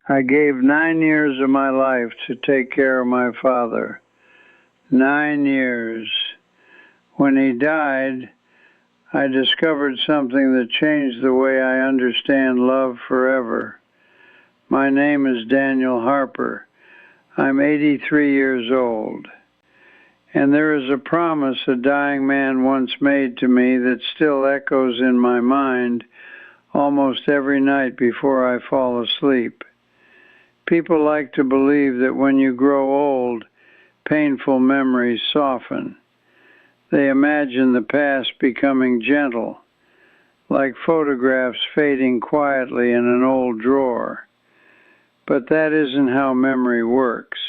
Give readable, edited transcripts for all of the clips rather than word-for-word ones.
I gave 9 years of my life to take care of my father. 9 years. When he died, I discovered something that changed the way I understand love forever. My name is Daniel Harper. I'm 83 years old. And there is a promise a dying man once made to me that still echoes in my mind almost every night before I fall asleep. People like to believe that when you grow old, painful memories soften. They imagine the past becoming gentle, like photographs fading quietly in an old drawer. But that isn't how memory works.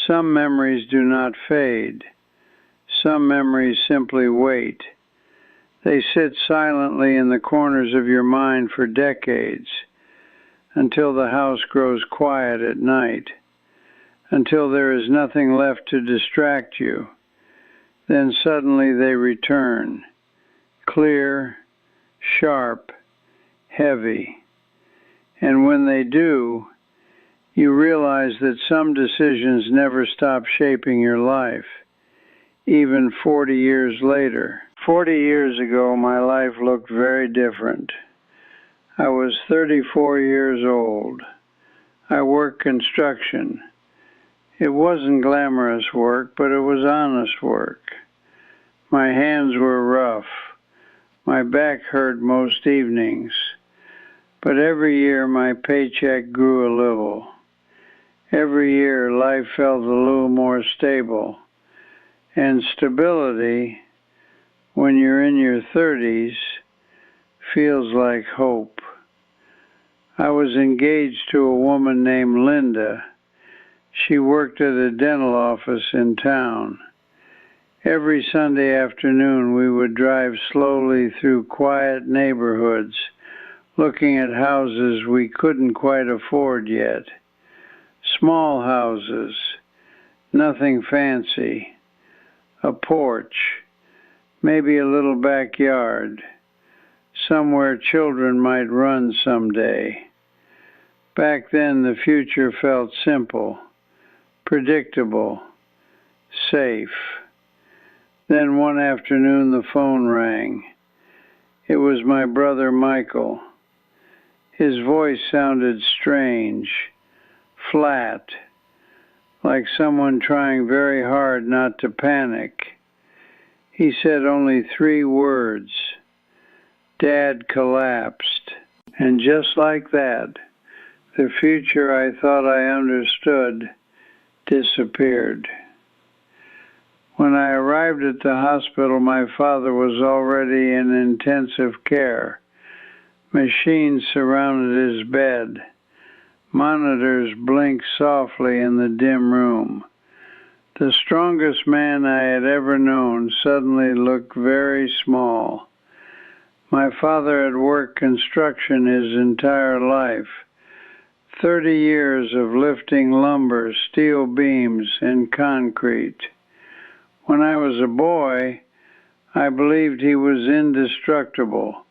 Some memories do not fade. Some memories simply wait. They sit silently in the corners of your mind for decades, until the house grows quiet at night, until there is nothing left to distract you. Then suddenly they return, clear, sharp, heavy. And when they do, you realize that some decisions never stop shaping your life, even 40 years later. 40 years ago, my life looked very different. I was 34 years old. I worked construction. It wasn't glamorous work, but it was honest work. My hands were rough. My back hurt most evenings. But every year my paycheck grew a little. Every year life felt a little more stable. And stability, when you're in your 30s, feels like hope. I was engaged to a woman named Linda. She worked at a dental office in town. Every Sunday afternoon we would drive slowly through quiet neighborhoods, looking at houses we couldn't quite afford yet. Small houses, nothing fancy. A porch, maybe a little backyard, somewhere children might run someday. Back then the future felt simple, predictable, safe. Then one afternoon the phone rang. It was my brother Michael. His voice sounded strange, flat, like someone trying very hard not to panic. He said only 3 words. Dad collapsed. And just like that, the future I thought I understood disappeared. When I arrived at the hospital, my father was already in intensive care. Machines surrounded his bed. Monitors blinked softly in the dim room. The strongest man I had ever known suddenly looked very small. My father had worked construction his entire life. 30 years of lifting lumber, steel beams, and concrete. When I was a boy, I believed he was indestructible,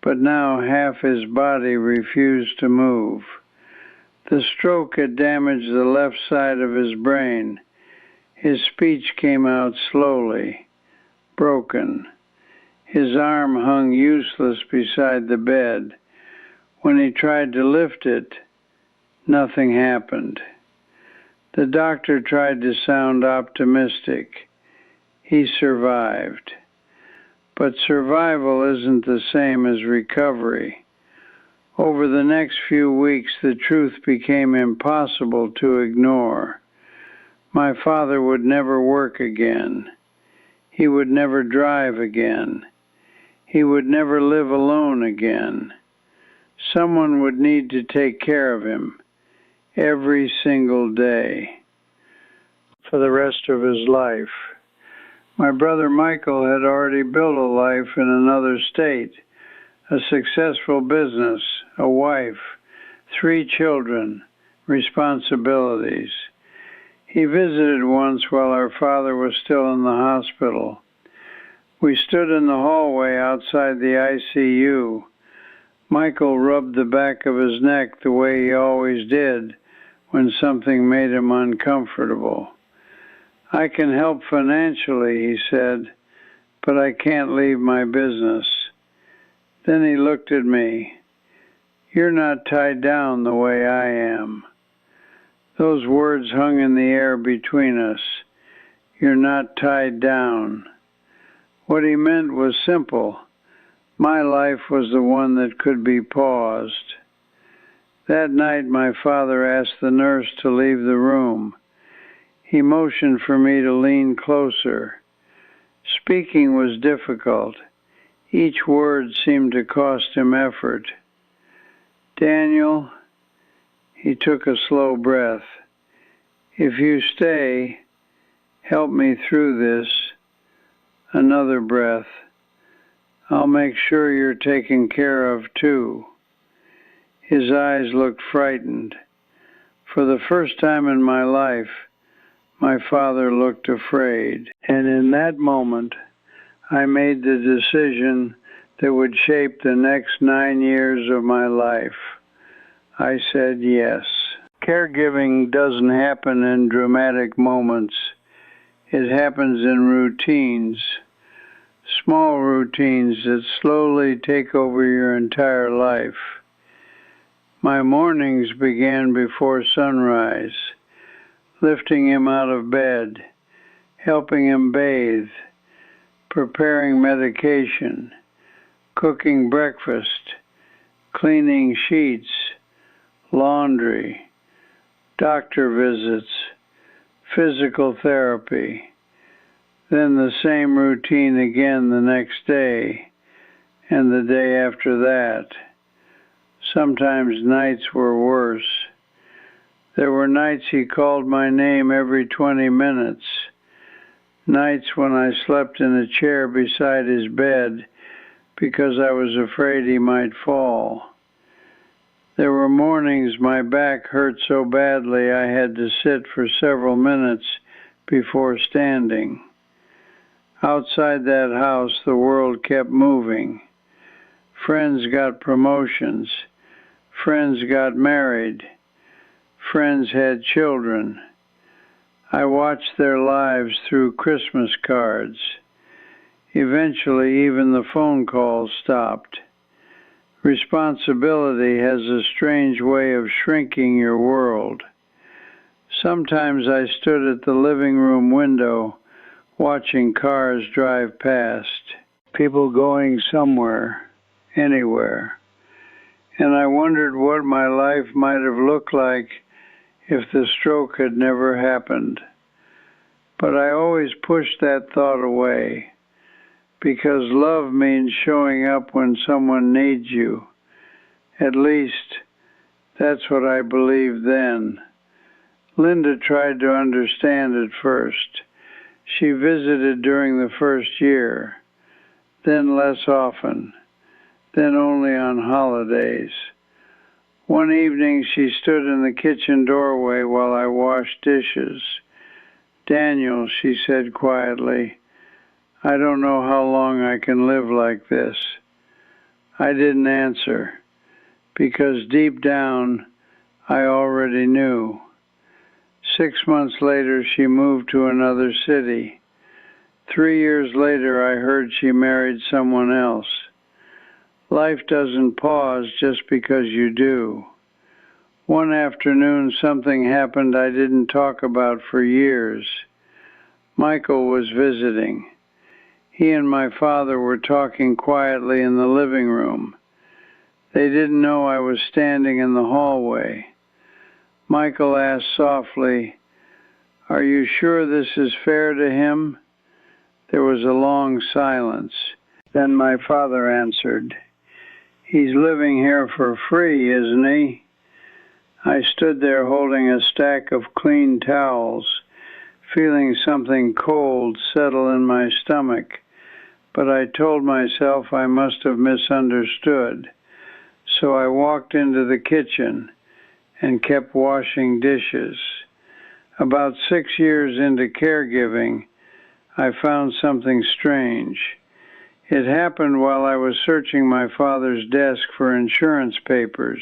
but now half his body refused to move. The stroke had damaged the left side of his brain. His speech came out slowly, broken. His arm hung useless beside the bed. When he tried to lift it, nothing happened. The doctor tried to sound optimistic. He survived. But survival isn't the same as recovery. Over the next few weeks, the truth became impossible to ignore. My father would never work again. He would never drive again. He would never live alone again. Someone would need to take care of him every single day for the rest of his life. My brother Michael had already built a life in another state, a successful business, a wife, 3 children, responsibilities. He visited once while our father was still in the hospital. We stood in the hallway outside the ICU. Michael rubbed the back of his neck the way he always did when something made him uncomfortable. I can help financially, he said, but I can't leave my business. Then he looked at me. You're not tied down the way I am. Those words hung in the air between us. You're not tied down. What he meant was simple. My life was the one that could be paused. That night, my father asked the nurse to leave the room. He motioned for me to lean closer. Speaking was difficult. Each word seemed to cost him effort. Daniel, he took a slow breath. If you stay, help me through this. Another breath. I'll make sure you're taken care of too. His eyes looked frightened. For the first time in my life, my father looked afraid. And in that moment, I made the decision that would shape the next 9 years of my life. I said yes. Caregiving doesn't happen in dramatic moments. It happens in routines. Small routines that slowly take over your entire life. My mornings began before sunrise, lifting him out of bed, helping him bathe, preparing medication, cooking breakfast, cleaning sheets, laundry, doctor visits, physical therapy. Then the same routine again the next day, and the day after that. Sometimes nights were worse. There were nights he called my name every 20 minutes. Nights when I slept in a chair beside his bed because I was afraid he might fall. There were mornings my back hurt so badly I had to sit for several minutes before standing. Outside that house, the world kept moving. Friends got promotions. Friends got married. Friends had children. I watched their lives through Christmas cards. Eventually, even the phone calls stopped. Responsibility has a strange way of shrinking your world. Sometimes I stood at the living room window watching cars drive past, people going somewhere, anywhere. And I wondered what my life might have looked like if the stroke had never happened. But I always pushed that thought away, because love means showing up when someone needs you. At least, that's what I believed then. Linda tried to understand at first. She visited during the first year, then less often, then only on holidays. One evening she stood in the kitchen doorway while I washed dishes. Daniel, she said quietly, I don't know how long I can live like this. I didn't answer, because deep down I already knew. 6 months later, she moved to another city. 3 years later, I heard she married someone else. Life doesn't pause just because you do. One afternoon, something happened I didn't talk about for years. Michael was visiting. He and my father were talking quietly in the living room. They didn't know I was standing in the hallway. Michael asked softly, Are you sure this is fair to him? There was a long silence. Then my father answered, He's living here for free, isn't he? I stood there holding a stack of clean towels, feeling something cold settle in my stomach, but I told myself I must have misunderstood. So I walked into the kitchen and kept washing dishes. About 6 years into caregiving, I found something strange. It happened while I was searching my father's desk for insurance papers.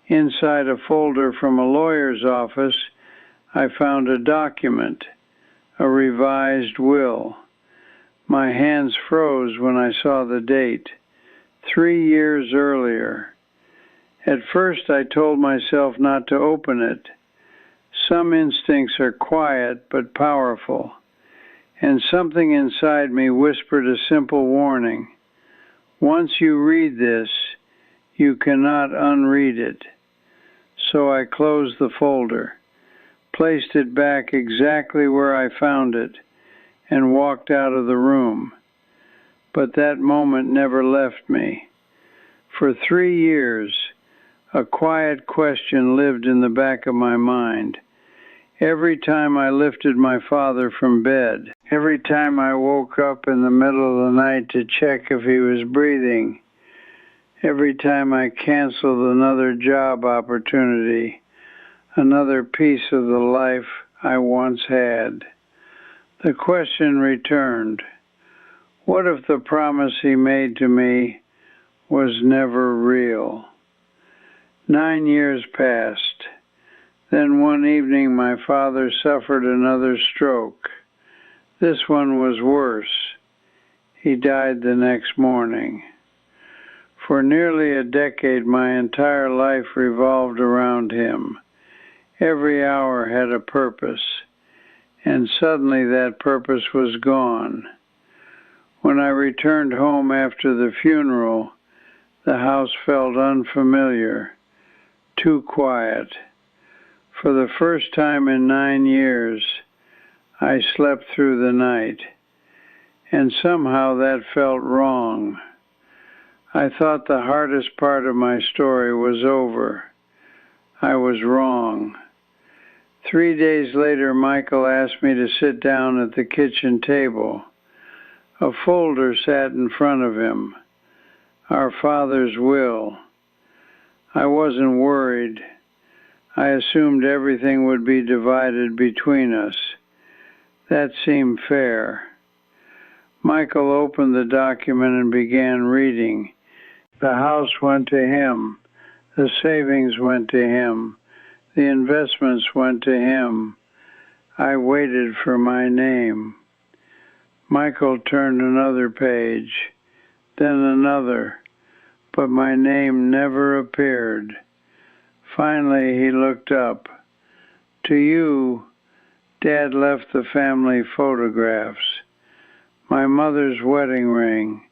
Inside a folder from a lawyer's office, I found a document, a revised will. My hands froze when I saw the date, 3 years earlier. At first, I told myself not to open it. Some instincts are quiet but powerful, and something inside me whispered a simple warning. Once you read this, you cannot unread it. So I closed the folder, placed it back exactly where I found it, and walked out of the room. But that moment never left me. For 3 years, a quiet question lived in the back of my mind. Every time I lifted my father from bed, every time I woke up in the middle of the night to check if he was breathing, every time I canceled another job opportunity, another piece of the life I once had, the question returned. What if the promise he made to me was never real? 9 years passed. Then one evening my father suffered another stroke. This one was worse. He died the next morning. For nearly a decade, my entire life revolved around him. Every hour had a purpose, and suddenly that purpose was gone. When I returned home after the funeral, the house felt unfamiliar, too quiet. For the first time in 9 years, I slept through the night, and somehow that felt wrong. I thought the hardest part of my story was over. I was wrong. 3 days later, Michael asked me to sit down at the kitchen table. A folder sat in front of him, our father's will. I wasn't worried. I assumed everything would be divided between us. That seemed fair. Michael opened the document and began reading. The house went to him. The savings went to him. The investments went to him. I waited for my name. Michael turned another page, then another, but my name never appeared. Finally, he looked up. To you, Dad left the family photographs, my mother's wedding ring,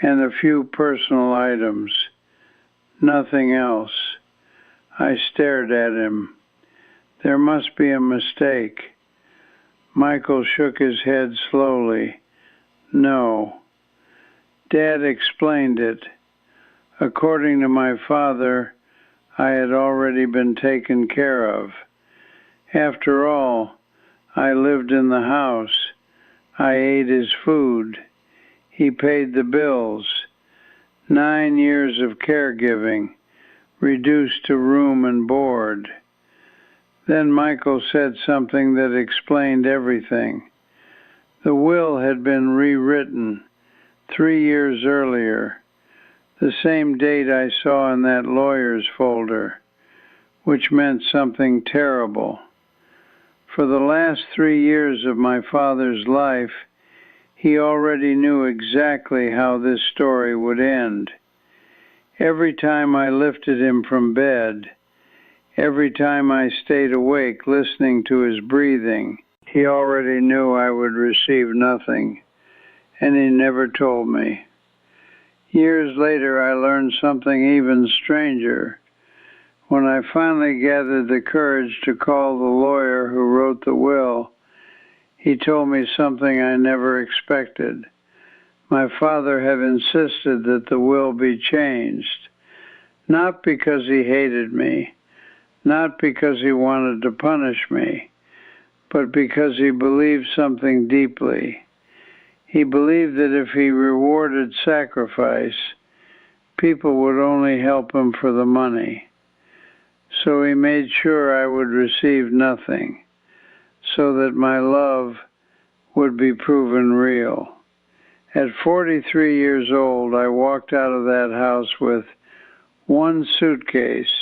and a few personal items. Nothing else. I stared at him. There must be a mistake. Michael shook his head slowly. No. Dad explained it. According to my father, I had already been taken care of. After all, I lived in the house. I ate his food. He paid the bills. 9 years of caregiving, reduced to room and board. Then Michael said something that explained everything. The will had been rewritten 3 years earlier, the same date I saw in that lawyer's folder, which meant something terrible. For the last 3 years of my father's life, he already knew exactly how this story would end. Every time I lifted him from bed, every time I stayed awake listening to his breathing, he already knew I would receive nothing, and he never told me. Years later, I learned something even stranger. When I finally gathered the courage to call the lawyer who wrote the will, he told me something I never expected. My father had insisted that the will be changed, not because he hated me, not because he wanted to punish me, but because he believed something deeply. He believed that if he rewarded sacrifice, people would only help him for the money. So he made sure I would receive nothing, so that my love would be proven real. At 43 years old, I walked out of that house with one suitcase,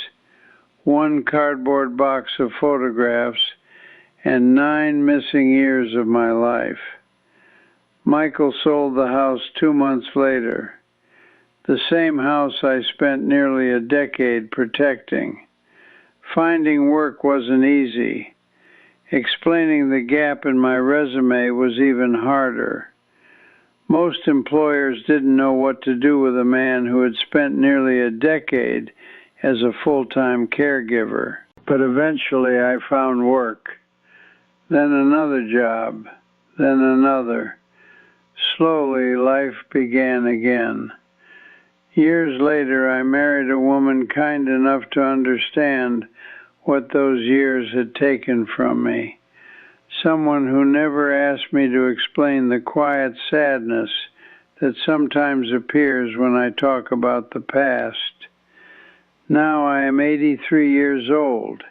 one cardboard box of photographs, and 9 missing years of my life. Michael sold the house 2 months later, the same house I spent nearly a decade protecting. Finding work wasn't easy. Explaining the gap in my resume was even harder. Most employers didn't know what to do with a man who had spent nearly a decade as a full-time caregiver. But eventually I found work. Then another job. Then another. Slowly, life began again. Years later, I married a woman kind enough to understand what those years had taken from me. Someone who never asked me to explain the quiet sadness that sometimes appears when I talk about the past. Now I am 83 years old,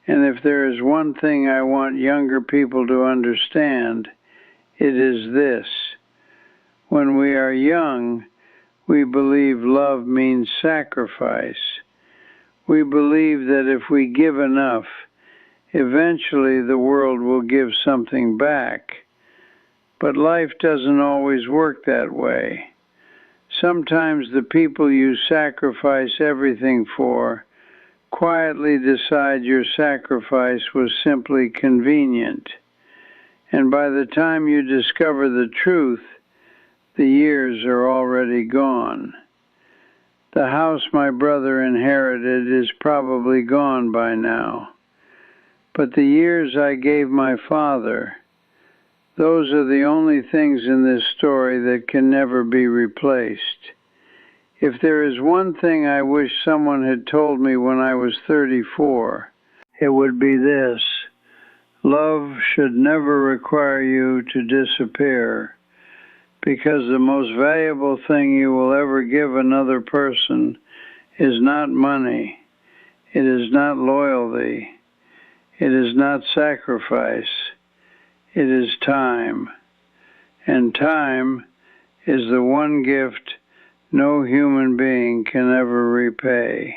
and if there is one thing I want younger people to understand, it is this. When we are young, we believe love means sacrifice. We believe that if we give enough, eventually the world will give something back. But life doesn't always work that way. Sometimes the people you sacrifice everything for quietly decide your sacrifice was simply convenient. And by the time you discover the truth, the years are already gone. The house my brother inherited is probably gone by now. But the years I gave my father, those are the only things in this story that can never be replaced. If there is one thing I wish someone had told me when I was 34, it would be this. Love should never require you to disappear, because the most valuable thing you will ever give another person is not money, it is not loyalty, it is not sacrifice, it is time. And time is the one gift no human being can ever repay.